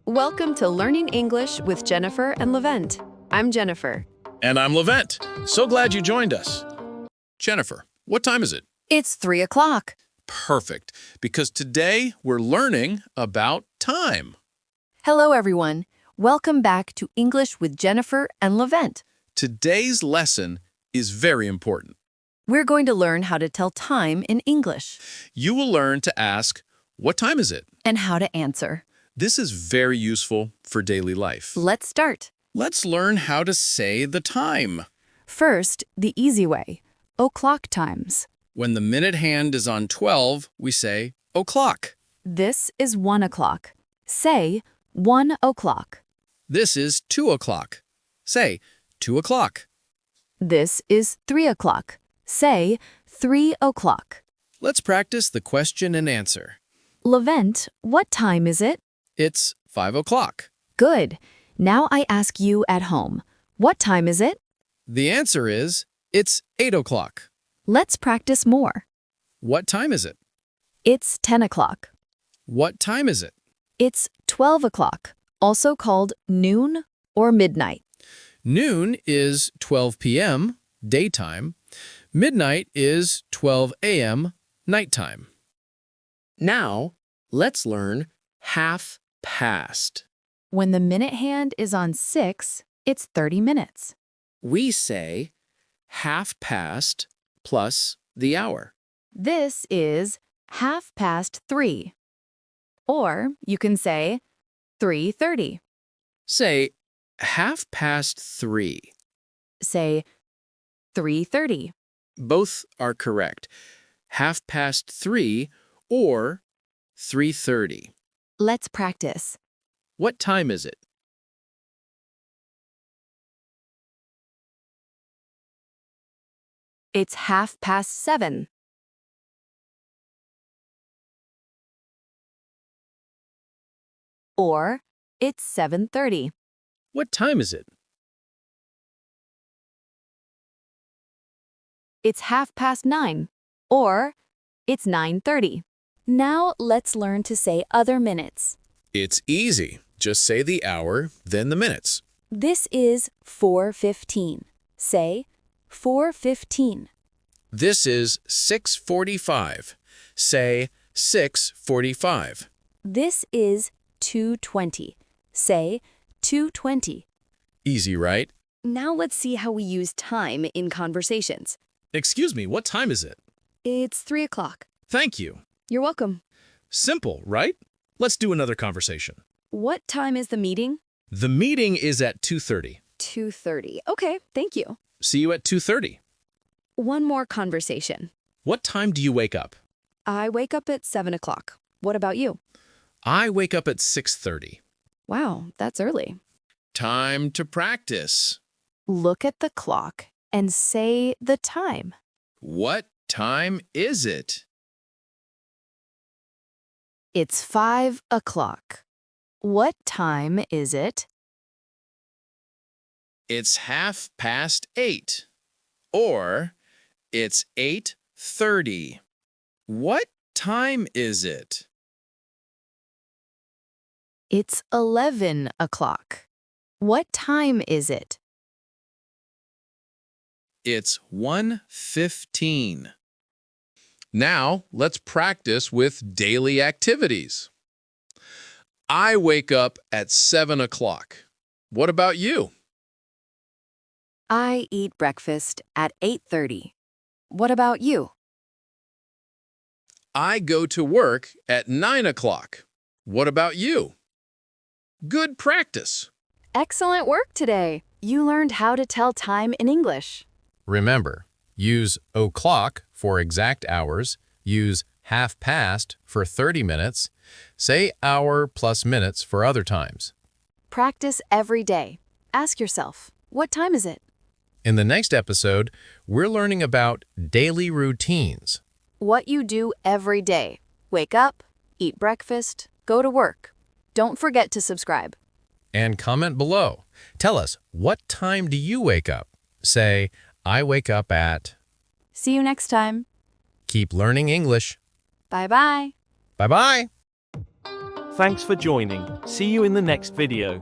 Welcome to Learning English with Jennifer and Levent. I'm Jennifer. And I'm Levent. So glad you joined us. Jennifer, what time is it? It's 3 o'clock. Perfect, because today we're learning about time. Hello, everyone. Welcome back to English with Jennifer and Levent. Today's lesson is very important. We're going to learn how to tell time in English You will learn to ask, what time is it? and how to answer. This is very useful for daily life. Let's start. Let's learn how to say the time. First, the easy way, o'clock times. When the minute hand is on 12, we say o'clock. This is 1 o'clock. Say 1 o'clock. This is 2 o'clock. Say 2 o'clock. This is 3 o'clock. Say 3 o'clock. Let's practice the question and answer. Levent, what time is it? It's 5 o'clock. Good. Now I ask you at home, what time is it? The answer is, it's 8 o'clock. Let's practice more. What time is it? It's 10 o'clock. What time is it? It's 12 o'clock, also called noon or midnight. Noon is 12 p.m., daytime. Midnight is 12 a.m., nighttime. Now, let's learn half past. When the minute hand is on 6, it's 30 minutes. We say half past plus the hour. This is 3:30. Or you can say 3:30. Say half past 3. Say 3:30. Both are correct. Half past 3 or 3:30. Let's practice. What time is it? It's 7:30. Or it's 7:30. What time is it? It's 9:30. Or it's 9:30. Now let's learn to say other minutes. It's easy. Just say the hour, then the minutes. This is 4:15. Say 4:15. This is 6:45. Say 6:45. This is 2:20. Say 2:20. Easy, right? Now let's see how we use time in conversations. Excuse me, what time is it? It's 3 o'clock. Thank you. You're welcome. Simple, right? Let's do another conversation. What time is the meeting? The meeting is at 2:30. 2:30. Okay, thank you. See you at 2:30. One more conversation. What time do you wake up? I wake up at 7 o'clock. What about you? I wake up at 6:30. Wow, that's early. Time to practice. Look at the clock and say the time. What time is it? It's 5 o'clock. What time is it? It's 8:30. Or it's 8:30. What time is it? It's 11 o'clock. What time is it? It's 1:15. Now, let's practice with daily activities. I wake up at 7 o'clock. What about you? I eat breakfast at 8:30. What about you? I go to work at 9 o'clock. What about you? Good practice. Excellent work today. You learned how to tell time in English. Remember, use o'clock for exact hours, use half past for 30 minutes, say hour plus minutes for other times. Practice every day. Ask yourself, what time is it? In the next episode, we're learning about daily routines. What you do every day. Wake up, eat breakfast, go to work. Don't forget to subscribe. And comment below. Tell us, what time do you wake up? Say, I wake up at... See you next time. Keep learning English. Bye-bye. Bye-bye. Thanks for joining. See you in the next video.